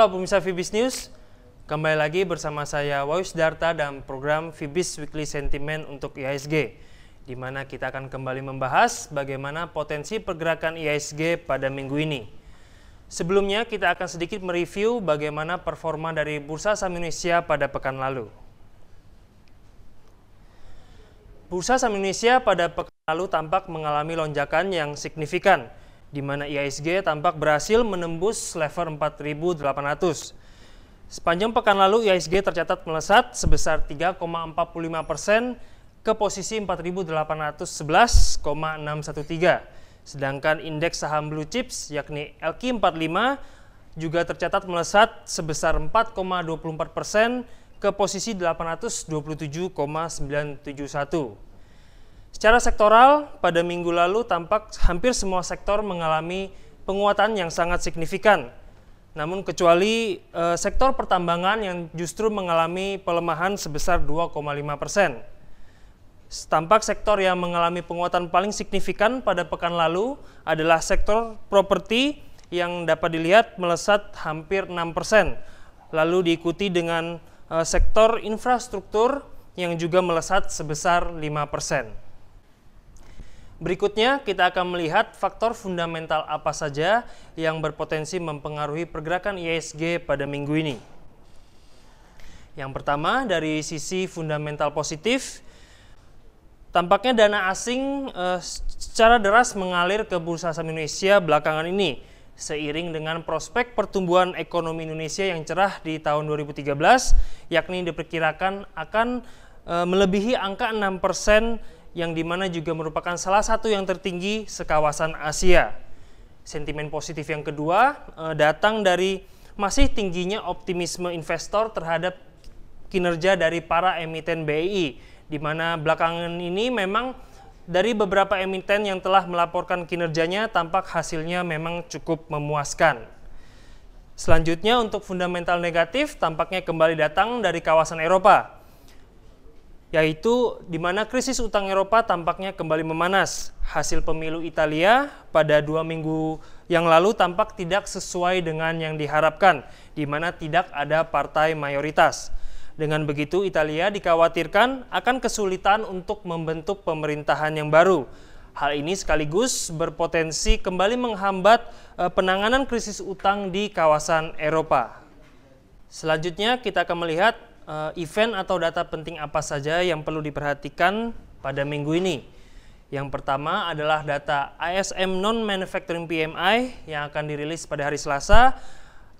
Halo pemirsa Fibis News, kembali lagi bersama saya Wayu Sidarta dan program Fibis Weekly Sentiment untuk IHSG, di mana kita akan kembali membahas bagaimana potensi pergerakan IHSG pada minggu ini. Sebelumnya kita akan sedikit mereview bagaimana performa dari Bursa Saham Indonesia pada pekan lalu. Bursa Saham Indonesia pada pekan lalu tampak mengalami lonjakan yang signifikan, di mana IHSG tampak berhasil menembus level 4.800. Sepanjang pekan lalu IHSG tercatat melesat sebesar 3,45% ke posisi 4.811,613. Sedangkan indeks saham blue chips yakni LQ45 juga tercatat melesat sebesar 4,24% ke posisi 827,971. Secara sektoral, pada minggu lalu tampak hampir semua sektor mengalami penguatan yang sangat signifikan. Namun kecuali sektor pertambangan yang justru mengalami pelemahan sebesar 2,5%. Tampak sektor yang mengalami penguatan paling signifikan pada pekan lalu adalah sektor properti yang dapat dilihat melesat hampir 6%. Lalu diikuti dengan sektor infrastruktur yang juga melesat sebesar 5%. Berikutnya, kita akan melihat faktor fundamental apa saja yang berpotensi mempengaruhi pergerakan IHSG pada minggu ini. Yang pertama, dari sisi fundamental positif, tampaknya dana asing secara deras mengalir ke Bursa Saham Indonesia belakangan ini, seiring dengan prospek pertumbuhan ekonomi Indonesia yang cerah di tahun 2013, yakni diperkirakan akan melebihi angka 6%, yang dimana juga merupakan salah satu yang tertinggi sekawasan Asia. Sentimen positif yang kedua datang dari masih tingginya optimisme investor terhadap kinerja dari para emiten BI, di mana belakangan ini memang dari beberapa emiten yang telah melaporkan kinerjanya tampak hasilnya memang cukup memuaskan. Selanjutnya untuk fundamental negatif tampaknya kembali datang dari kawasan Eropa, yaitu di mana krisis utang Eropa tampaknya kembali memanas. Hasil pemilu Italia pada 2 minggu yang lalu tampak tidak sesuai dengan yang diharapkan, di mana tidak ada partai mayoritas. Dengan begitu, Italia dikhawatirkan akan kesulitan untuk membentuk pemerintahan yang baru. Hal ini sekaligus berpotensi kembali menghambat penanganan krisis utang di kawasan Eropa. Selanjutnya kita akan melihat event atau data penting apa saja yang perlu diperhatikan pada minggu ini. Yang pertama adalah data ISM Non-Manufacturing PMI yang akan dirilis pada hari Selasa,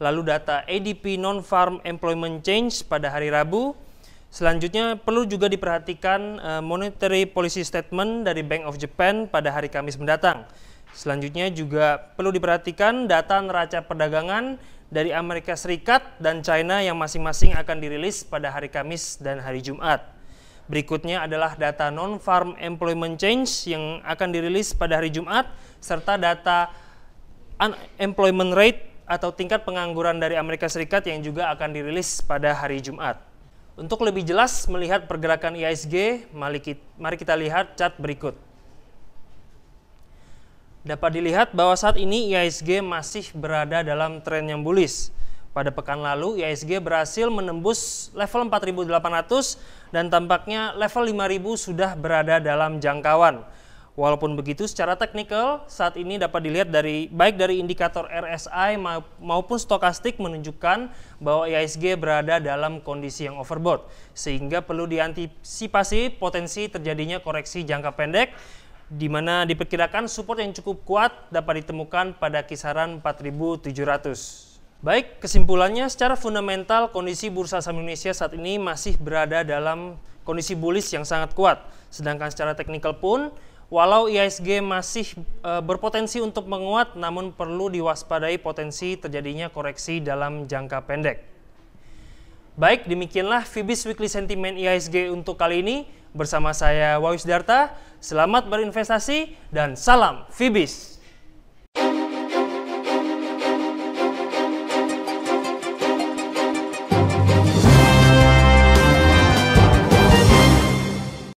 lalu data ADP Non-Farm Employment Change pada hari Rabu. Selanjutnya perlu juga diperhatikan Monetary Policy Statement dari Bank of Japan pada hari Kamis mendatang. Selanjutnya juga perlu diperhatikan data neraca perdagangan dari Amerika Serikat dan China yang masing-masing akan dirilis pada hari Kamis dan hari Jumat. Berikutnya adalah data Non-Farm Employment Change yang akan dirilis pada hari Jumat, serta data Unemployment Rate atau tingkat pengangguran dari Amerika Serikat yang juga akan dirilis pada hari Jumat. Untuk lebih jelas melihat pergerakan IHSG, mari kita lihat chart berikut. Dapat dilihat bahwa saat ini IHSG masih berada dalam tren yang bullish. Pada pekan lalu IHSG berhasil menembus level 4.800 dan tampaknya level 5.000 sudah berada dalam jangkauan. Walaupun begitu, secara teknikal saat ini dapat dilihat baik dari indikator RSI maupun stokastik menunjukkan bahwa IHSG berada dalam kondisi yang overbought, sehingga perlu diantisipasi potensi terjadinya koreksi jangka pendek, di mana diperkirakan support yang cukup kuat dapat ditemukan pada kisaran 4.700. Baik, kesimpulannya secara fundamental kondisi Bursa Saham Indonesia saat ini masih berada dalam kondisi bullish yang sangat kuat. Sedangkan secara teknikal pun, walau IHSG masih berpotensi untuk menguat, namun perlu diwaspadai potensi terjadinya koreksi dalam jangka pendek. Baik, demikianlah Fibis Weekly Sentiment IHSG untuk kali ini. Bersama saya Wayu Sidarta, selamat berinvestasi dan salam Fibis.